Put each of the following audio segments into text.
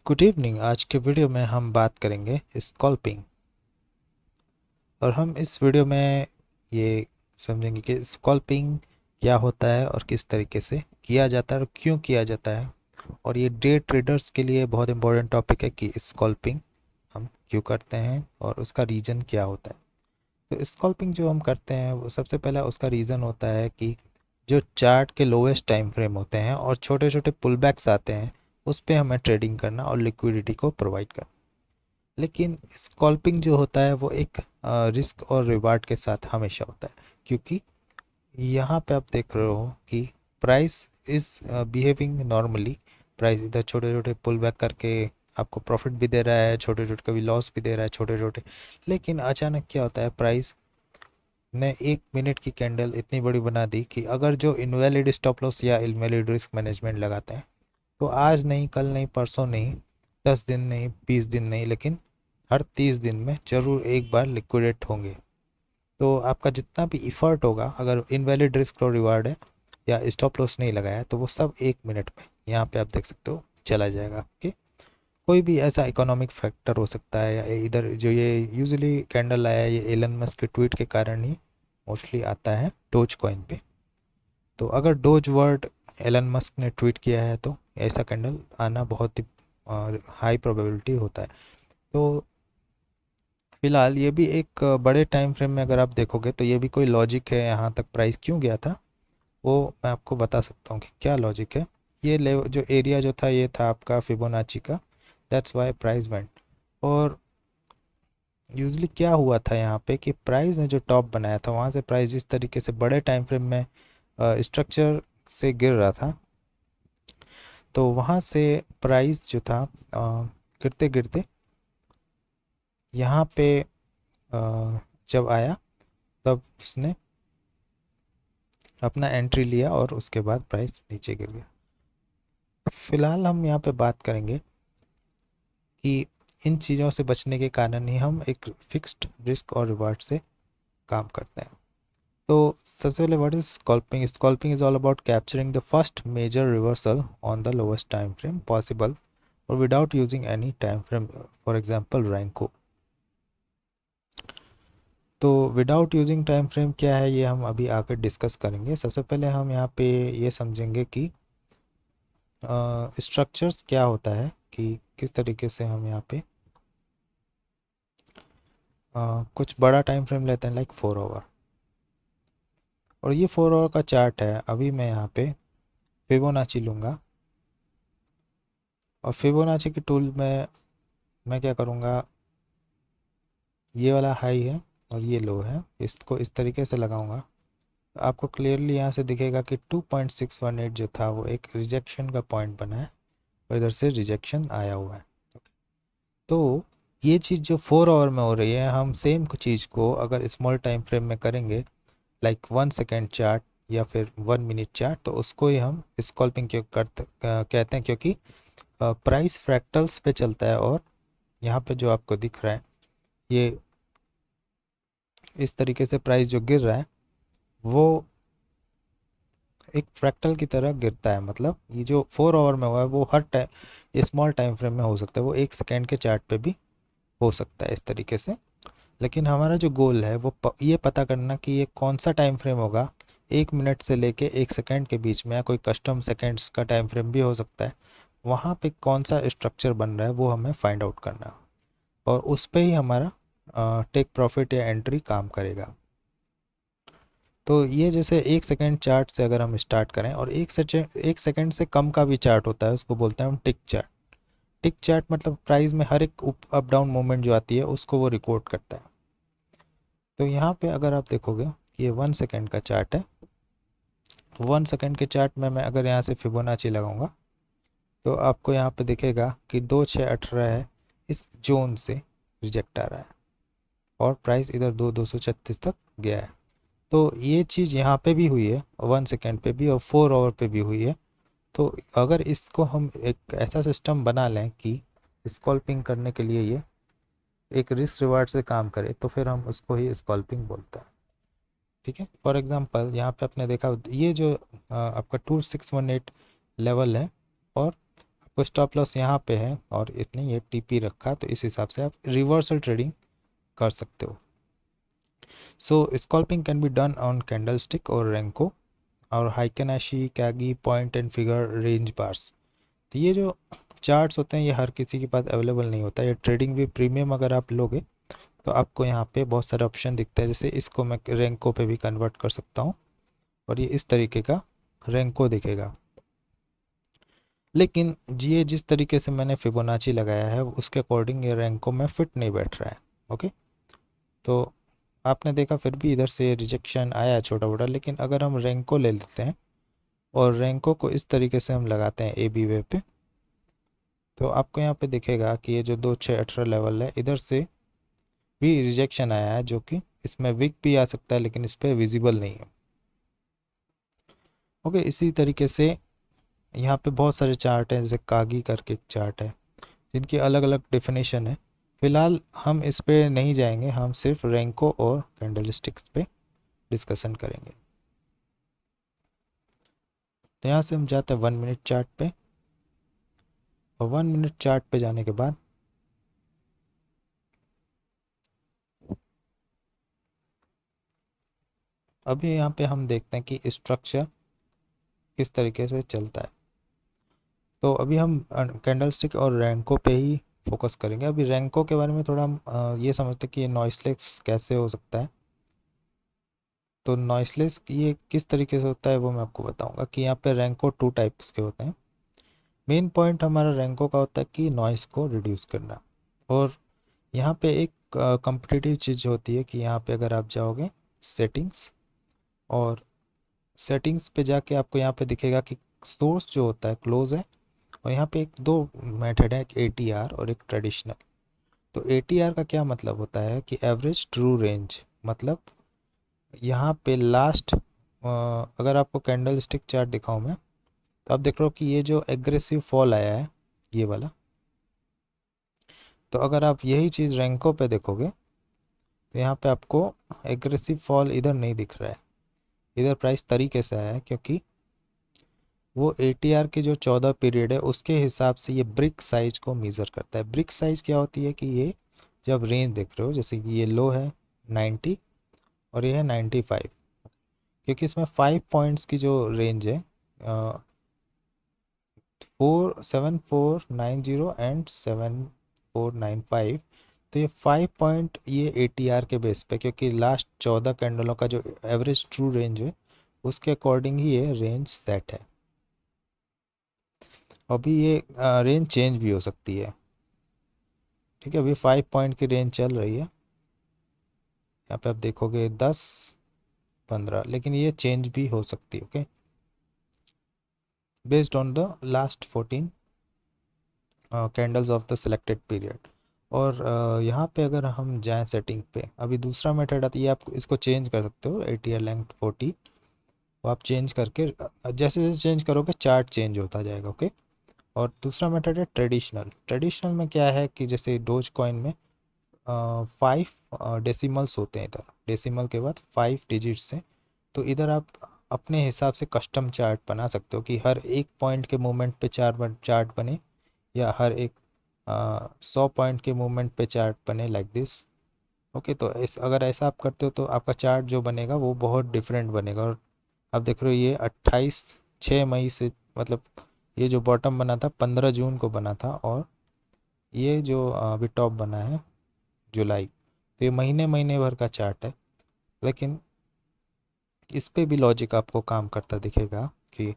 Good evening. आज के video में हम बात करेंगे स्कल्पिंग। और हम इस वीडियो में ये समझेंगे कि स्कल्पिंग क्या होता है और किस तरीके से किया जाता है और क्यों किया जाता है। और ये डे ट्रेडर्स के लिए बहुत इंपॉर्टेंट टॉपिक है कि स्कल्पिंग हम क्यों करते हैं और उसका रीज़न क्या होता है। तो स्कल्पिंग जो हम करते हैं वो सबसे पहला उसका रीज़न होता है कि जो चार्ट के लोवेस्ट टाइम फ्रेम होते हैं और छोटे छोटे पुलबैक्स आते हैं, उस पे हमें ट्रेडिंग करना और लिक्विडिटी को प्रोवाइड करना। लेकिन स्कॉल्पिंग जो होता है वो एक रिस्क और रिवार्ड के साथ हमेशा होता है, क्योंकि यहाँ पे आप देख रहे हो कि price is behaving normally. Price इधर छोटे छोटे पुल बैक करके आपको प्रॉफिट भी दे रहा है, छोटे छोटे कभी लॉस भी दे रहा है छोटे छोटे। लेकिन अचानक क्या होता है, प्राइस ने 1 मिनट की कैंडल इतनी बड़ी बना दी कि अगर जो इनवैलिड स्टॉप लॉस या इनवैलिड रिस्क मैनेजमेंट लगाते हैं, तो आज नहीं, कल नहीं, परसों नहीं, 10 दिन नहीं, 20 दिन नहीं, लेकिन हर 30 दिन में ज़रूर एक बार लिक्विडेट होंगे। तो आपका जितना भी इफ़र्ट होगा, अगर इनवैलिड रिस्क और रिवार्ड है या स्टॉप लॉस नहीं लगाया है, तो वो सब 1 मिनट में यहाँ पे आप देख सकते हो चला जाएगा। ओके, कोई भी ऐसा इकोनॉमिक फैक्टर हो सकता है, या इधर जो ये यूजुअली कैंडल आया है, ये एलन मस्क के ट्वीट के कारण ही मोस्टली आता है डोज कॉइन पे। तो अगर डोज वर्ड एलन मस्क ने ट्वीट किया है तो ऐसा कैंडल आना बहुत ही हाई प्रोबेबिलिटी होता है। तो फिलहाल ये भी एक बड़े टाइम फ्रेम में अगर आप देखोगे तो ये भी कोई लॉजिक है, यहाँ तक प्राइस क्यों गया था वो मैं आपको बता सकता हूँ कि क्या लॉजिक है। ये लेवल जो एरिया जो था, ये था आपका फिबोनाची का, दैट्स वाई प्राइस वेंट। और यूजली क्या हुआ था यहाँ पे कि प्राइस ने जो टॉप बनाया था, वहाँ से प्राइस जिस तरीके से बड़े टाइम फ्रेम में स्ट्रक्चर से गिर रहा था, तो वहाँ से प्राइस जो था गिरते गिरते यहाँ पे जब आया, तब उसने अपना एंट्री लिया और उसके बाद प्राइस नीचे गिर गया। फिलहाल हम यहाँ पे बात करेंगे कि इन चीज़ों से बचने के कारण ही हम एक फिक्स्ड रिस्क और रिवार्ड से काम करते हैं। तो सबसे पहले what is scalping. Scalping is all about capturing the first major reversal on the lowest time frame possible और without using any time frame, for example Renko. तो विदाउट यूजिंग टाइम फ्रेम क्या है, ये हम अभी आकर डिस्कस करेंगे। सबसे पहले हम यहाँ पे ये समझेंगे कि स्ट्रक्चर्स क्या होता है, कि किस तरीके से हम यहाँ पे कुछ बड़ा टाइम फ्रेम लेते हैं लाइक 4 आवर। और ये 4 आवर का चार्ट है। अभी मैं यहाँ पे फिबोनाची लूँगा और फिबोनाची के टूल में मैं क्या करूँगा, ये वाला हाई है और ये लो है, इसको इस तरीके से लगाऊंगा। तो आपको क्लियरली यहाँ से दिखेगा कि 2.618 जो था वो एक रिजेक्शन का पॉइंट बना है और इधर से रिजेक्शन आया हुआ है। तो ये चीज़ जो 4 आवर में हो रही है, हम सेम चीज़ को अगर स्मॉल टाइम फ्रेम में करेंगे लाइक 1 सेकेंड चार्ट या फिर 1 मिनट चार्ट, तो उसको ही हम स्कल्पिंग क्यों करते कहते हैं, क्योंकि प्राइस फ्रैक्टल्स पे चलता है। और यहाँ पे जो आपको दिख रहा है, ये इस तरीके से प्राइस जो गिर रहा है वो एक फ्रैक्टल की तरह गिरता है। मतलब ये जो 4 आवर में हुआ है वो हर टाइम स्मॉल टाइम फ्रेम में हो सकता है, वो 1 सेकेंड के चार्ट पे भी हो सकता है इस तरीके से। लेकिन हमारा जो गोल है वो ये पता करना कि ये कौन सा टाइम फ्रेम होगा, 1 मिनट से लेके 1 सेकेंड के बीच में, या कोई कस्टम सेकेंड्स का टाइम फ्रेम भी हो सकता है। वहाँ पे कौन सा स्ट्रक्चर बन रहा है वो हमें फाइंड आउट करना है, और उस पे ही हमारा टेक प्रॉफिट या एंट्री काम करेगा। तो ये जैसे 1 सेकेंड चार्ट से अगर हम स्टार्ट करें, और 1 सेकेंड से कम का भी चार्ट होता है, उसको बोलते हैं हम टिक चार्ट। टिक चार्ट मतलब प्राइस में हर एक अप डाउन मूवमेंट जो आती है उसको वो रिकॉर्ड करता है। तो यहाँ पे अगर आप देखोगे कि ये 1 सेकेंड का चार्ट है, 1 सेकेंड के चार्ट में मैं अगर यहाँ से फिबोनाची लगाऊंगा, तो आपको यहाँ पे दिखेगा कि 2618 है, इस जोन से रिजेक्ट आ रहा है और प्राइस इधर 236 तक गया है। तो ये चीज़ यहाँ पे भी हुई है, 1 सेकेंड पे भी और 4 आवर पे भी हुई है। तो अगर इसको हम एक ऐसा सिस्टम बना लें कि स्कॉल्पिंग करने के लिए ये एक रिस्क रिवार्ड से काम करे, तो फिर हम उसको ही स्कॉल्पिंग बोलते हैं। ठीक है, फॉर एग्जांपल यहाँ पे आपने देखा ये जो आपका 2618 लेवल है, और आपको स्टॉप लॉस यहाँ पे है और इतनी ये टीपी रखा, तो इस हिसाब से आप रिवर्सल ट्रेडिंग कर सकते हो। So scalping can be done on candlestick और रेंको और Heikin Ashi, Kagi, point and figure, range bars. तो ये जो चार्ट्स होते हैं ये हर किसी के पास अवेलेबल नहीं होता। ये ट्रेडिंग भी प्रीमियम अगर आप लोगे तो आपको यहाँ पे बहुत सारे ऑप्शन दिखते हैं, जैसे इसको मैं रेंको पे भी कन्वर्ट कर सकता हूँ और ये इस तरीके का रेंको दिखेगा। लेकिन ये जिस तरीके से मैंने फिबोनाची लगाया है उसके अकॉर्डिंग ये रेंको में फिट नहीं बैठ रहा है। ओके, तो आपने देखा फिर भी इधर से रिजेक्शन आया है छोटा मोटा, लेकिन अगर हम रेंको ले लेते हैं और रेंको को इस तरीके से हम लगाते हैं ए बी वे पे, तो आपको यहाँ पे दिखेगा कि ये जो 2618 लेवल है इधर से भी रिजेक्शन आया है, जो कि इसमें विक भी आ सकता है लेकिन इस पर विजिबल नहीं है। ओके, इसी तरीके से यहाँ पे बहुत सारे चार्ट हैं, जैसे कागी करके एक चार्ट है जिनकी अलग अलग डेफिनेशन है। फिलहाल हम इस पे नहीं जाएंगे, हम सिर्फ रैंको और कैंडलस्टिक्स पे डिस्कशन करेंगे। तो यहाँ से हम जाते हैं 1 मिनट चार्ट पे, और 1 मिनट चार्ट पे जाने के बाद अभी यहाँ पे हम देखते हैं कि स्ट्रक्चर किस तरीके से चलता है। तो अभी हम कैंडलस्टिक और रैंको पे ही फोकस करेंगे। अभी रैंको के बारे में थोड़ा हम ये समझते हैं कि ये नॉइसलेस कैसे हो सकता है। तो नॉइसलेस ये किस तरीके से होता है वो मैं आपको बताऊंगा कि यहाँ पे रैंको 2 टाइप्स के होते हैं। मेन पॉइंट हमारा रैंको का होता है कि नॉइस को रिड्यूस करना, और यहाँ पे एक कम्पिटिटिव चीज़ होती है कि यहाँ पे अगर आप जाओगे सेटिंग्स, और सेटिंग्स पे जाके आपको यहाँ पे दिखेगा कि सोर्स जो होता है क्लोज है, और यहाँ पे एक दो मेथड है, एक ATR और एक ट्रेडिशनल। तो ATR का क्या मतलब होता है कि एवरेज ट्रू रेंज, मतलब यहाँ पे लास्ट अगर आपको कैंडल स्टिक चार्ट दिखाऊं मैं, तो आप देख रहे हो कि ये जो एग्रेसिव फॉल आया है ये वाला, तो अगर आप यही चीज़ रैंको पे देखोगे तो यहाँ पे आपको एग्रेसिव फॉल इधर नहीं दिख रहा है। इधर प्राइस तरीके से आया है क्योंकि वो ATR के जो 14 पीरियड है उसके हिसाब से ये ब्रिक साइज को मेज़र करता है। ब्रिक साइज क्या होती है कि ये जब रेंज देख रहे हो, जैसे कि ये लो है 90 और ये है 95, क्योंकि इसमें 5 पॉइंट्स की जो रेंज है 7490 एंड 7495, तो ये 5 पॉइंट ये ATR के बेस पे, क्योंकि लास्ट 14 कैंडलों का जो एवरेज ट्रू रेंज है उसके अकॉर्डिंग ही ये रेंज सेट है। अभी ये रेंज चेंज भी हो सकती है। ठीक है, अभी 5 पॉइंट की रेंज चल रही है, यहाँ पे आप देखोगे 10 15, लेकिन ये चेंज भी हो सकती है। Okay, based on the last 14 candles of the selected period. और यहाँ पे अगर हम जाएं सेटिंग पे, अभी दूसरा मेथड आता है, ये आप इसको चेंज कर सकते हो ATR लेंथ 40, वो आप चेंज करके जैसे जैसे चेंज करोगे चार्ट चेंज होता जाएगा। ओके, और दूसरा मेथड है ट्रेडिशनल। ट्रेडिशनल में क्या है कि जैसे डोज कॉइन में 5 डेसिमल्स होते हैं, इधर डेसिमल के बाद 5 डिजिट्स हैं, तो इधर आप अपने हिसाब से कस्टम चार्ट बना सकते हो कि हर एक पॉइंट के मूवमेंट पे चार्ट बने, या हर एक 100 पॉइंट के मूवमेंट पे चार्ट बने, लाइक दिस। ओके, तो इस अगर ऐसा आप करते हो तो आपका चार्ट जो बनेगा वो बहुत डिफरेंट बनेगा। और आप देख रहे हो ये 28 6 मई से, मतलब ये जो बॉटम बना था 15 जून को बना था, और ये जो अभी टॉप बना है जुलाई, तो ये महीने महीने भर का चार्ट है। लेकिन इस पे भी लॉजिक आपको काम करता दिखेगा कि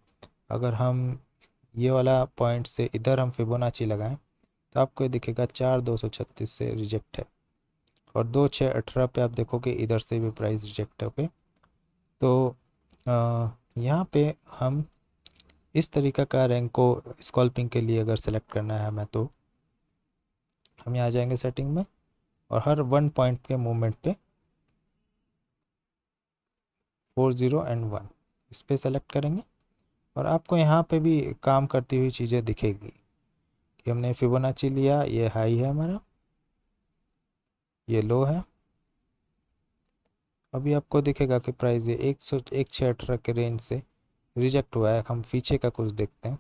अगर हम ये वाला पॉइंट से इधर हम फिबोनाची लगाएं तो आपको ये दिखेगा 4236 से रिजेक्ट है, और 2618 पे आप देखोगे इधर से भी प्राइस रिजेक्ट है। ओके, तो यहाँ पे हम इस तरीका का रैंक को स्कॉल्पिंग के लिए अगर सेलेक्ट करना है हमें, तो हम यहाँ जाएंगे सेटिंग में, और हर 1 पॉइंट के मूवमेंट पे 40 और 1 इस पर सेलेक्ट करेंगे, और आपको यहाँ पे भी काम करती हुई चीज़ें दिखेगी कि हमने फिबोनाची लिया, ये हाई है हमारा, ये लो है। अभी आपको दिखेगा कि प्राइस ये 10618 के रेंज से रिजेक्ट हुआ है। हम पीछे का कुछ देखते हैं।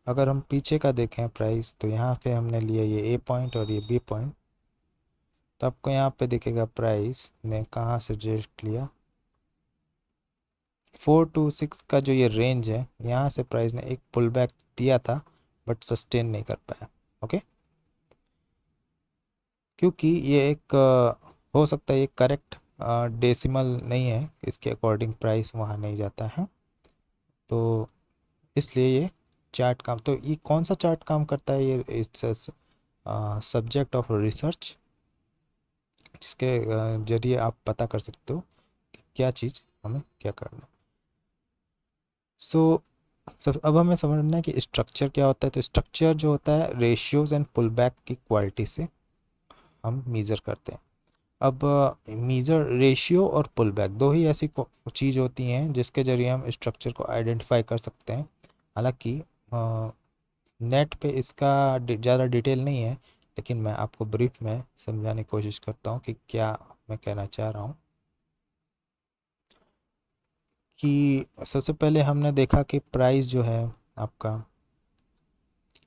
अगर हम पीछे का देखें प्राइस, तो यहाँ पे हमने लिया ये ए पॉइंट और ये बी पॉइंट, तो आपको यहाँ पे दिखेगा प्राइस ने कहाँ से रिजेक्ट लिया। 4 to 6 का जो ये रेंज है, यहाँ से प्राइस ने एक पुल बैक दिया था बट सस्टेन नहीं कर पाया। ओके, क्योंकि ये एक हो सकता है ये करेक्ट डेसिमल नहीं है, इसके अकॉर्डिंग प्राइस वहाँ नहीं जाता है, तो इसलिए ये चार्ट काम, तो ये कौन सा चार्ट काम करता है, ये इट्स सब्जेक्ट ऑफ रिसर्च, जिसके जरिए आप पता कर सकते हो कि क्या चीज़ हमें क्या करना। सो सर अब हमें समझना है कि स्ट्रक्चर क्या होता है। तो स्ट्रक्चर जो होता है रेशियोज एंड पुल बैक की क्वालिटी से हम मीज़र करते हैं। अब मीज़र रेशियो और पुल बैक दो ही ऐसी चीज़ होती हैं जिसके ज़रिए हम स्ट्रक्चर को आइडेंटिफाई कर सकते हैं। हालांकि नेट पे इसका ज़्यादा डिटेल नहीं है, लेकिन मैं आपको ब्रीफ में समझाने की कोशिश करता हूँ कि क्या मैं कहना चाह रहा हूँ। कि सबसे पहले हमने देखा कि प्राइस जो है आपका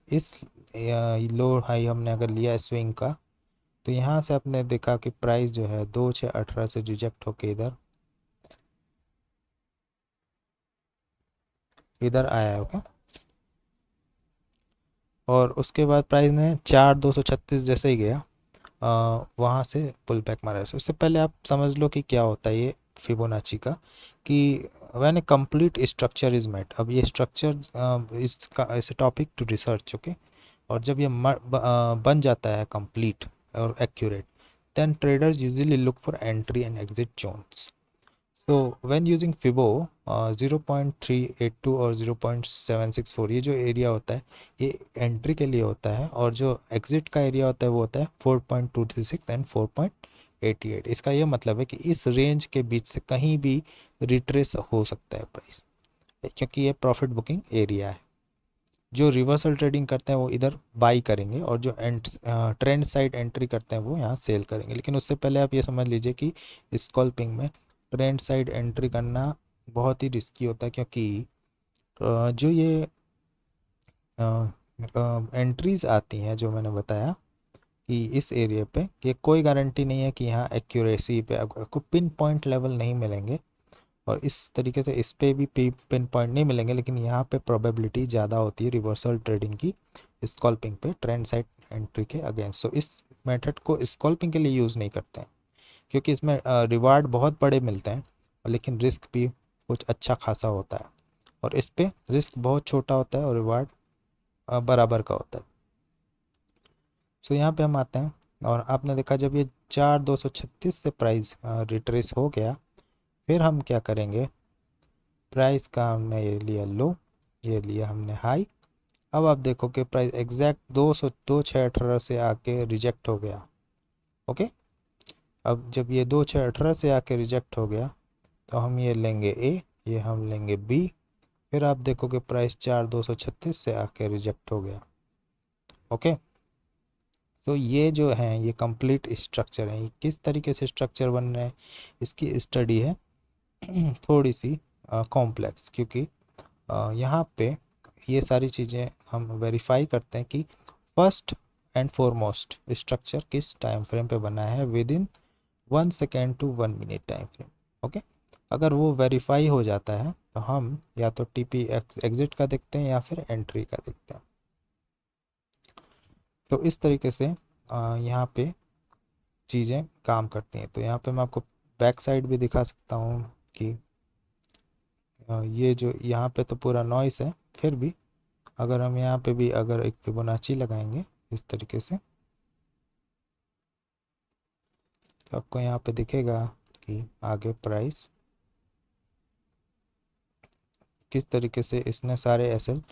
इस लो हाई हमने अगर लिया स्विंग का, तो यहाँ से आपने देखा कि प्राइस जो है 2/6/18 से रिजेक्ट होके इधर इधर आया है। ओके, और उसके बाद प्राइस ने 4,236 जैसे ही गया वहाँ से पुल बैक मारा। उससे पहले आप समझ लो कि क्या होता है ये फिबोनाची का, कि when a complete structure is met. अब ये स्ट्रक्चर इस टॉपिक टू रिसर्च। ओके, और जब ये बन जाता है कंप्लीट और accurate, then traders usually look for entry and exit zones. So when using Fibo 0.382 और 0.764, ये जो एरिया होता है ये एंट्री के लिए होता है, और जो एग्जिट का एरिया होता है वो होता है 4.236 एंड 4.88। इसका ये मतलब है कि इस रेंज के बीच से कहीं भी रिट्रेस हो सकता है प्राइस, क्योंकि ये प्रॉफिट बुकिंग एरिया है। जो रिवर्सल ट्रेडिंग करते हैं वो इधर बाई करेंगे, और जो ट्रेंड साइड एंट्री करते हैं वो यहाँ सेल करेंगे। लेकिन उससे पहले आप ये समझ लीजिए कि स्कल्पिंग में ट्रेंड साइड एंट्री करना बहुत ही रिस्की होता है, क्योंकि जो ये एंट्रीज आती हैं जो मैंने बताया कि इस एरिया पे, ये कोई गारंटी नहीं है कि यहाँ एक्यूरेसी पे आपको पिन पॉइंट लेवल नहीं मिलेंगे, और इस तरीके से इस पे भी पिन पॉइंट नहीं मिलेंगे, लेकिन यहाँ पे प्रोबेबिलिटी ज़्यादा होती है रिवर्सल ट्रेडिंग की स्कॉल्पिंग पे ट्रेंड साइड एंट्री के अगेंस्ट। सो इस मेथड को स्कॉल्पिंग के लिए यूज़ नहीं करते हैं, क्योंकि इसमें रिवार्ड बहुत बड़े मिलते हैं, लेकिन रिस्क भी कुछ अच्छा खासा होता है, और इस पे रिस्क बहुत छोटा होता है और रिवार्ड बराबर का होता है। सो यहाँ पे हम आते हैं, और आपने देखा जब ये 4,236 से प्राइस रिट्रेस हो गया, फिर हम क्या करेंगे, प्राइस का हमने ये लिया लो, ये लिया हमने हाई। अब आप देखो कि प्राइस एग्जैक्ट 202,618 से आके रिजेक्ट हो गया। ओके, अब जब ये 2,618 से आके रिजेक्ट हो गया, तो हम ये लेंगे ए, ये हम लेंगे बी। फिर आप देखो कि प्राइस 4,236 से आके रिजेक्ट हो गया। ओके, तो ये जो है ये कंप्लीट स्ट्रक्चर है। ये किस तरीके से स्ट्रक्चर बन रहे हैं इसकी स्टडी है थोड़ी सी कॉम्प्लेक्स, क्योंकि यहाँ पे ये सारी चीज़ें हम वेरीफाई करते हैं कि फर्स्ट एंड फॉरमोस्ट स्ट्रक्चर किस टाइम फ्रेम पे बना है, within 1 second to 1 minute time frame. Okay, अगर वो वेरीफाई हो जाता है तो हम या तो टीपी एग्जिट का देखते हैं या फिर एंट्री का देखते हैं। तो इस तरीके से यहाँ पे चीज़ें काम करती हैं। तो यहाँ पे मैं आपको बैक साइड भी दिखा सकता हूँ कि ये जो यहाँ पे तो पूरा नॉइस है, फिर भी अगर हम यहाँ पे भी अगर एक फिबोनाची लगाएंगे इस तरीके से, तो आपको यहाँ पे दिखेगा कि आगे प्राइस किस तरीके से इसने सारे एसएल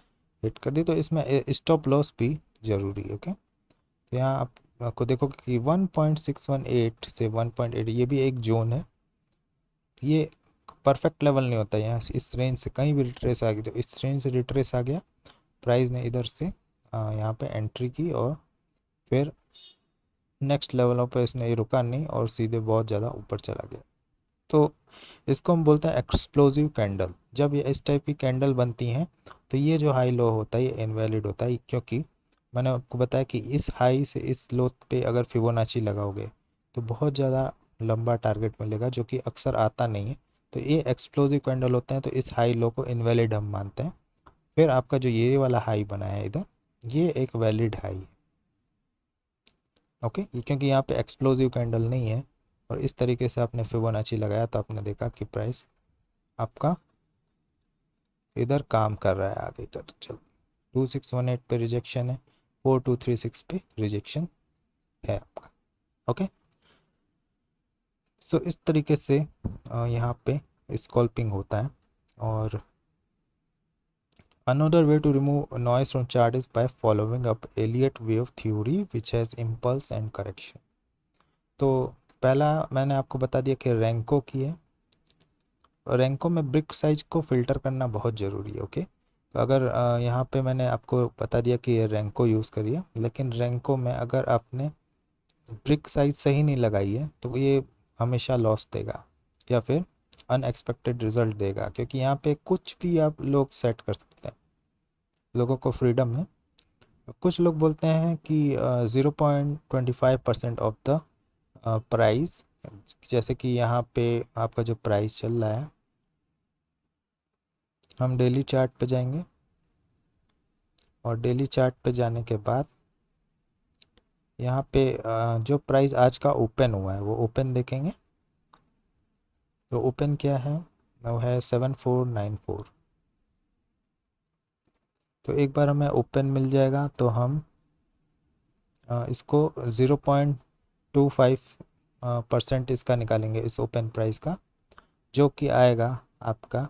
हिट कर दी। तो इसमें स्टॉप लॉस भी ज़रूरी है। ओके, तो यहाँ आप आपको देखो कि 1.618 से 1.8 ये भी एक जोन है। ये परफेक्ट लेवल नहीं होता, यहाँ से इस रेंज से कहीं भी रिट्रेस आ गया, जब इस रेंज से रिट्रेस आ गया, प्राइस ने इधर से यहाँ पे एंट्री की, और फिर नेक्स्ट लेवलों पे इसने ये रुका नहीं और सीधे बहुत ज़्यादा ऊपर चला गया। तो इसको हम बोलते हैं एक्सप्लोजिव कैंडल। जब ये इस टाइप की कैंडल बनती हैं तो ये जो हाई लो होता है ये इनवैलिड होता है, क्योंकि मैंने आपको बताया कि इस हाई से इस लो पे अगर फिबोनाची लगाओगे तो बहुत ज़्यादा लंबा टारगेट मिलेगा, जो कि अक्सर आता नहीं है। तो ये एक्सप्लोजिव कैंडल होते हैं, तो इस हाई लो को इनवैलिड हम मानते हैं। फिर आपका जो ये वाला हाई बना है इधर, ये एक वैलिड हाई है। ओके, ये क्योंकि यहाँ पे एक्सप्लोजिव कैंडल नहीं है और इस तरीके से आपने फिबोनाची लगाया तो आपने देखा कि प्राइस आपका इधर काम कर रहा है आगे। इधर चलो 2618 पे रिजेक्शन है, 4236 पे रिजेक्शन है आपका। ओके, सो इस तरीके से यहाँ पे स्कॉल्पिंग होता है। और another way to remove noise from chart is by following up Elliott wave theory which has impulse and correction। तो पहला मैंने आपको बता दिया कि रैंको की है, और रैंको में ब्रिक साइज को फिल्टर करना बहुत ज़रूरी है। ओके, तो अगर यहाँ पे मैंने आपको बता दिया कि ये रैंको यूज़ करिए, लेकिन रैंको में अगर आपने ब्रिक साइज सही नहीं लगाई है तो ये हमेशा लॉस देगा या फिर अनएक्सपेक्टेड रिजल्ट देगा, क्योंकि यहाँ पे कुछ भी आप लोग सेट कर सकते हैं, लोगों को फ्रीडम है। कुछ लोग बोलते हैं कि 0.25% ऑफ द प्राइस, जैसे कि यहाँ पे आपका जो प्राइस चल रहा है, हम डेली चार्ट पे जाएंगे और डेली चार्ट पे जाने के बाद यहाँ पे जो प्राइस आज का ओपन हुआ है वो ओपन देखेंगे। तो ओपन क्या है, वो है 7494। तो एक बार हमें ओपन मिल जाएगा तो हम इसको 0.25% इसका निकालेंगे, इस ओपन प्राइस का, जो कि आएगा आपका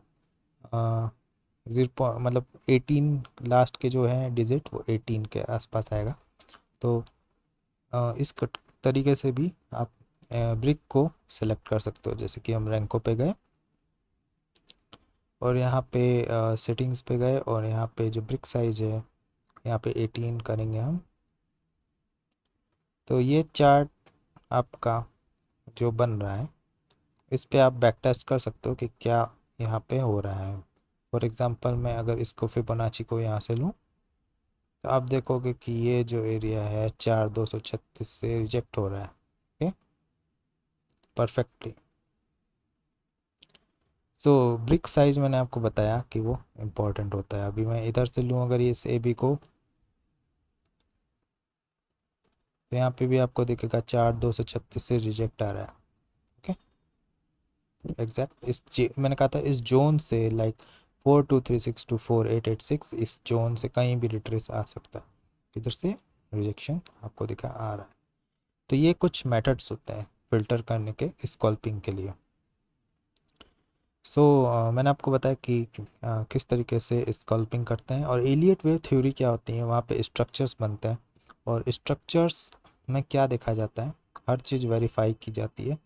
जीरो मतलब 18, लास्ट के जो है डिजिट वो 18 के आसपास आएगा। तो इस तरीके से भी आप ब्रिक को सेलेक्ट कर सकते हो। जैसे कि हम रैंको पे गए और यहाँ पे सेटिंग्स पे गए और यहाँ पे जो ब्रिक साइज है यहाँ पे 18 करेंगे हम। तो ये चार्ट आपका जो बन रहा है इस पे आप बैक टेस्ट कर सकते हो कि क्या यहाँ पे हो रहा है। फॉर एग्ज़ाम्पल मैं अगर इसको फिबोनाची को यहाँ से लूँ तो आप देखोगे कि ये जो एरिया है 4236 से रिजेक्ट हो रहा है। Okay, perfectly. So brick size मैंने आपको बताया कि वो इम्पोर्टेंट होता है। अभी मैं इधर से लूँ अगर ये इस ए बी को, तो यहाँ पे भी आपको दिखेगा 4236 से रिजेक्ट आ रहा है। ओके, एग्जैक्ट मैंने कहा था इस जोन से, लाइक 4236 टू 4886, इस जोन से कहीं भी रिट्रेस आ सकता है। इधर से रिजेक्शन आपको दिखा आ रहा है। तो ये कुछ मेथड्स होते हैं फिल्टर करने के स्कॉल्पिंग के लिए। मैंने आपको बताया कि किस तरीके से स्कल्पिंग करते हैं। और एलियट वेव थ्योरी क्या होती है, वहाँ पे स्ट्रक्चर्स बनते हैं और स्ट्रक्चर्स में क्या देखा जाता है, हर चीज़ वेरीफाई की जाती है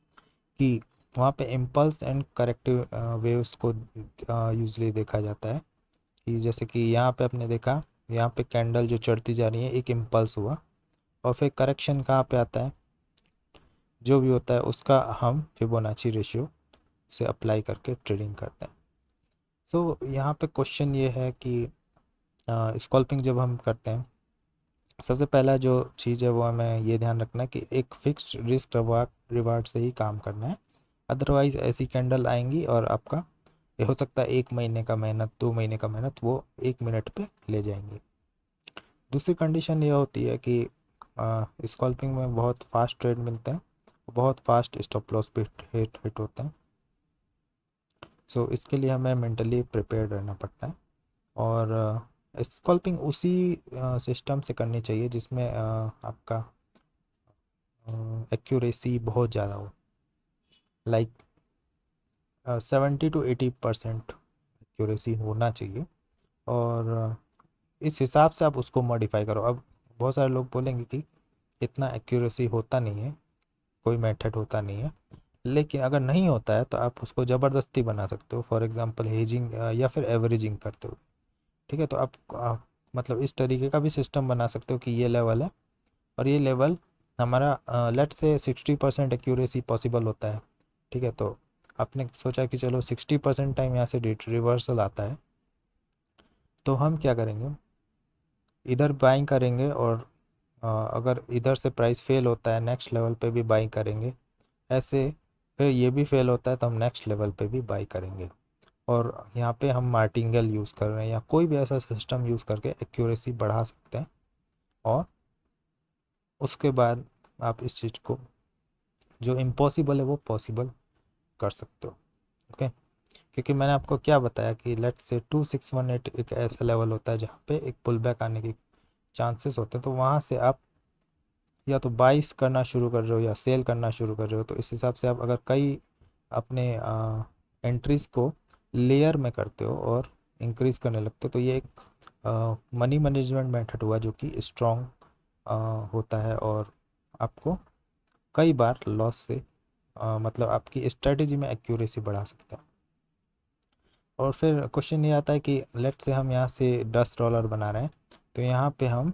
कि वहाँ पे इम्पल्स एंड करेक्टिव वेव्स को यूजली देखा जाता है। कि जैसे कि यहाँ पे आपने देखा, यहाँ पे कैंडल जो चढ़ती जा रही है एक इम्पल्स हुआ, और फिर करेक्शन कहाँ पे आता है, जो भी होता है उसका हम फिबोनाची रेशियो से अप्लाई करके ट्रेडिंग करते हैं। यहाँ पे क्वेश्चन ये है कि स्कल्पिंग जब हम करते हैं, सबसे पहला जो चीज़ है वो हमें ये ध्यान रखना है कि एक फिक्स्ड रिस्क रिवार्ड से ही काम करना है। अदरवाइज़ ऐसी कैंडल आएंगी और आपका ये हो सकता है 1 महीने का मेहनत, 2 महीने का मेहनत वो 1 मिनट पे ले जाएंगी। दूसरी कंडीशन ये होती है कि स्कल्पिंग में बहुत फास्ट ट्रेड मिलते हैं, बहुत फास्ट स्टॉप लॉस भी हिट होते हैं। इसके लिए हमें मेंटली प्रिपेयर रहना पड़ता है। और स्कल्पिंग उसी सिस्टम से करनी चाहिए जिसमें आपका एक्यूरेसी बहुत ज़्यादा हो, लाइक 70 to 80% एक्यूरेसी होना चाहिए। और इस हिसाब से आप उसको मॉडिफाई करो। अब बहुत सारे लोग बोलेंगे कि इतना एक्यूरेसी होता नहीं है, कोई मेथड होता नहीं है, लेकिन अगर नहीं होता है तो आप उसको ज़बरदस्ती बना सकते हो। फॉर एग्जांपल हेजिंग या फिर एवरेजिंग करते हो। ठीक है, तो आप मतलब इस तरीके का भी सिस्टम बना सकते हो कि ये लेवल है और ये लेवल हमारा लेट से 60% एक्यूरेसी पॉसिबल होता है। ठीक है, तो आपने सोचा कि चलो 60% टाइम यहाँ से रिवर्सल आता है, तो हम क्या करेंगे, इधर बाइंग करेंगे और अगर इधर से प्राइस फेल होता है नेक्स्ट लेवल पे भी बाइंग करेंगे, ऐसे फिर ये भी फेल होता है तो हम नेक्स्ट लेवल पे भी बाई करेंगे। और यहाँ पे हम मार्टिंगल यूज़ कर रहे हैं या कोई भी ऐसा सिस्टम यूज़ करके एक्यूरेसी बढ़ा सकते हैं, और उसके बाद आप इस चीज़ को जो इम्पॉसिबल है वो पॉसिबल कर सकते हो। ओके, क्योंकि मैंने आपको क्या बताया कि लेट से 2618 एक ऐसा लेवल होता है जहाँ पे एक पुल बैक आने की चांसेस होते हैं, तो वहाँ से आप या तो बाइस करना शुरू कर रहे हो या सेल करना शुरू कर रहे हो, तो इस हिसाब से आप अगर कई अपने एंट्रीज को लेयर में करते हो और इंक्रीज करने लगते हो, तो ये एक मनी मैनेजमेंट मेथड हुआ जो कि स्ट्रॉन्ग होता है और आपको कई बार लॉस से मतलब आपकी स्ट्रेटेजी में एक्यूरेसी बढ़ा सकता है। और फिर क्वेश्चन ये आता है कि लेट से हम यहाँ से $10 बना रहे हैं, तो यहाँ पे हम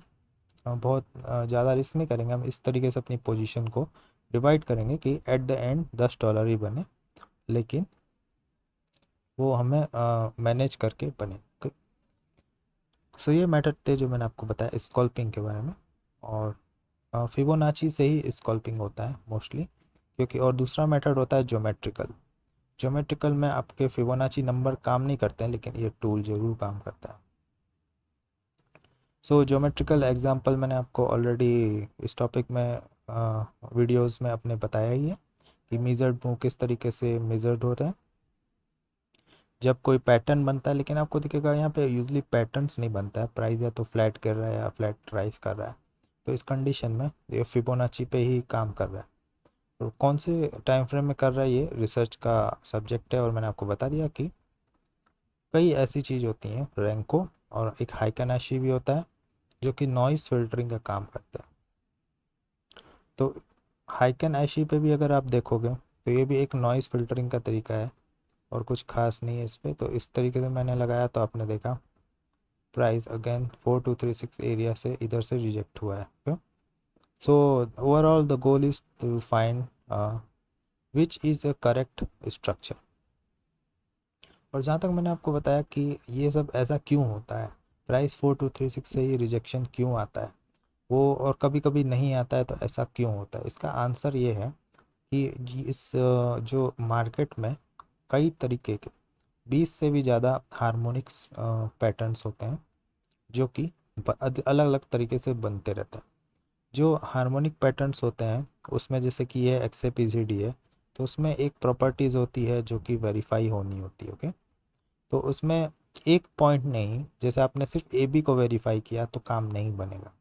बहुत ज़्यादा रिस्क नहीं करेंगे, हम इस तरीके से अपनी पोजीशन को डिवाइड करेंगे कि एट द एंड $10 ही बने, लेकिन वो हमें मैनेज करके बने। सो ये मैटर थे जो मैंने आपको बताया स्कॉल्पिंग के बारे में। और फिबोनाची से ही स्कॉल्पिंग होता है मोस्टली, क्योंकि और दूसरा मेथड होता है ज्योमेट्रिकल। ज्योमेट्रिकल में आपके फिबोनाची नंबर काम नहीं करते हैं, लेकिन ये टूल ज़रूर काम करता है। सो ज्योमेट्रिकल एग्जांपल मैंने आपको ऑलरेडी इस टॉपिक में वीडियोस में अपने बताया ही है कि मेजर्ड मूव किस तरीके से मेजर्ड होता है जब कोई पैटर्न बनता है। लेकिन आपको दिखेगा यहाँ पे यूजली पैटर्न्स नहीं बनता है, प्राइस या तो फ्लैट कर रहा है या फ्लैट राइज कर रहा है, तो इस कंडीशन में ये फिबोनाची पे ही काम कर रहा है। तो कौन से टाइम फ्रेम में कर रहा है ये रिसर्च का सब्जेक्ट है, और मैंने आपको बता दिया कि कई ऐसी चीज़ होती हैं रैंको, और एक हाइकनाशी भी होता है जो कि नॉइस फिल्टरिंग का काम करता है। तो हाइकनाशी पे भी अगर आप देखोगे तो ये भी एक नॉइस फिल्टरिंग का तरीका है और कुछ खास नहीं है इस पर। तो इस तरीके से मैंने लगाया तो आपने देखा प्राइस अगेन 4236 एरिया से इधर से रिजेक्ट हुआ है। So overall the goal is to find which is the correct structure. और जहाँ तक मैंने आपको बताया कि ये सब ऐसा क्यों होता है, प्राइस 4236 से ही रिजेक्शन क्यों आता है वो, और कभी कभी नहीं आता है, तो ऐसा क्यों होता है, इसका आंसर ये है कि इस जो मार्केट में कई तरीके के 20 से भी ज़्यादा हार्मोनिक्स पैटर्न्स होते हैं जो कि अलग अलग तरीके से बनते रहते हैं। जो हार्मोनिक पैटर्न्स होते हैं उसमें जैसे कि ये XAPCD है, तो उसमें एक प्रॉपर्टीज़ होती है जो कि वेरीफाई होनी होती है। ओके, तो उसमें एक पॉइंट नहीं, जैसे आपने सिर्फ AB को वेरीफाई किया तो काम नहीं बनेगा,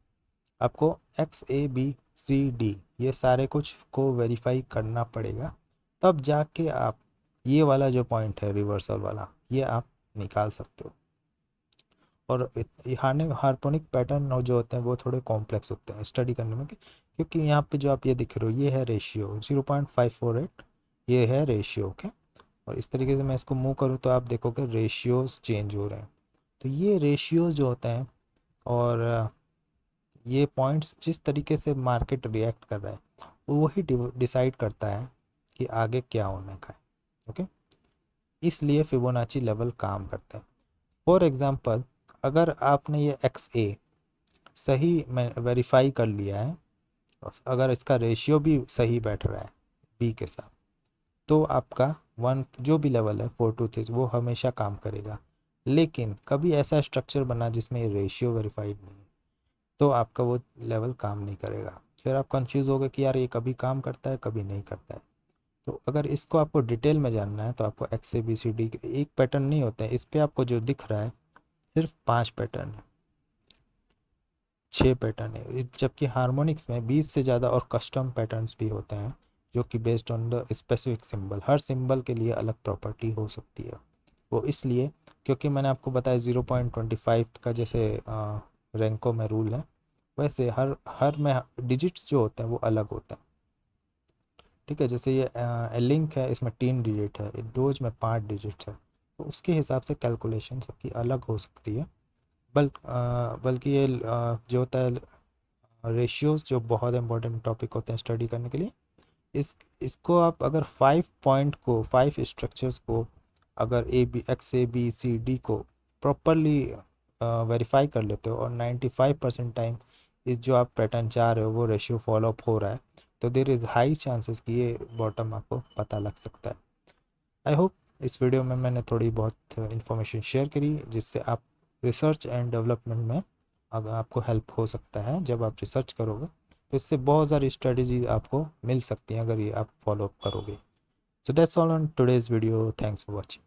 आपको XABCD ये सारे कुछ को वेरीफाई करना पड़ेगा, तब जाके आप ये वाला जो पॉइंट है रिवर्सल वाला ये आप निकाल सकते हो। और हार्मोनिक पैटर्न जो होते हैं वो थोड़े कॉम्प्लेक्स होते हैं स्टडी करने में, क्योंकि यहाँ पे जो आप ये दिख रहे हो ये है रेशियो 0.548, ये है रेशियो। ओके, और इस तरीके से मैं इसको मूव करूँ तो आप देखोगे रेशियोज चेंज हो रहे हैं। तो ये रेशियोज जो होते हैं और ये पॉइंट्स जिस तरीके से मार्केट रिएक्ट कर रहा है वही डिसाइड करता है कि आगे क्या होने का है। ओके, इसलिए फिबोनाची लेवल काम करते हैं। फॉर एग्जांपल अगर आपने ये XA सही में वेरीफाई कर लिया है, अगर इसका रेशियो भी सही बैठ रहा है B के साथ, तो आपका वन जो भी लेवल है 423 वो हमेशा काम करेगा। लेकिन कभी ऐसा स्ट्रक्चर बना जिसमें ये रेशियो वेरीफाइड नहीं है, तो आपका वो लेवल काम नहीं करेगा। फिर आप कंफ्यूज हो गए कि यार ये कभी काम करता है कभी नहीं करता है। तो अगर इसको आपको डिटेल में जानना है तो आपको XABCD के एक पैटर्न नहीं होते हैं, इस पर आपको जो दिख रहा है सिर्फ 5 पैटर्न है, 6 पैटर्न है, जबकि हार्मोनिक्स में 20 से ज़्यादा और कस्टम पैटर्न्स भी होते हैं जो कि based on the specific symbol, her symbol के लिए अलग प्रॉपर्टी हो सकती है। वो इसलिए क्योंकि मैंने आपको बताया 0.25 का जैसे रैंको में रूल है, वैसे हर हर में डिजिट्स जो होते हैं वो अलग होते हैं। ठीक है, जैसे ये लिंक है इसमें 3 डिजिट है, डोज में 5 डिजिट है, तो उसके हिसाब से कैलकुलेशन सबकी अलग हो सकती है। बल्कि ये जो होता है रेशियोज जो बहुत इंपॉर्टेंट टॉपिक होते हैं स्टडी करने के लिए, इसको आप अगर 5 स्ट्रक्चर्स को अगर A B को प्रॉपरली वेरीफाई कर लेते हो और 95% टाइम इस जो आप पैटर्न चाह रहे हो वो रेशियो फॉलो अप हो रहा है, तो देर इज़ हाई चांसेस कि ये बॉटम आपको पता लग सकता है। आई होप इस वीडियो में मैंने थोड़ी बहुत इन्फॉर्मेशन शेयर करी जिससे आप रिसर्च एंड डेवलपमेंट में अगर आपको हेल्प हो सकता है। जब आप रिसर्च करोगे तो इससे बहुत सारी स्ट्रेटजी आपको मिल सकती हैं अगर ये आप फॉलो अप करोगे। So that's all on today's video, thanks for watching.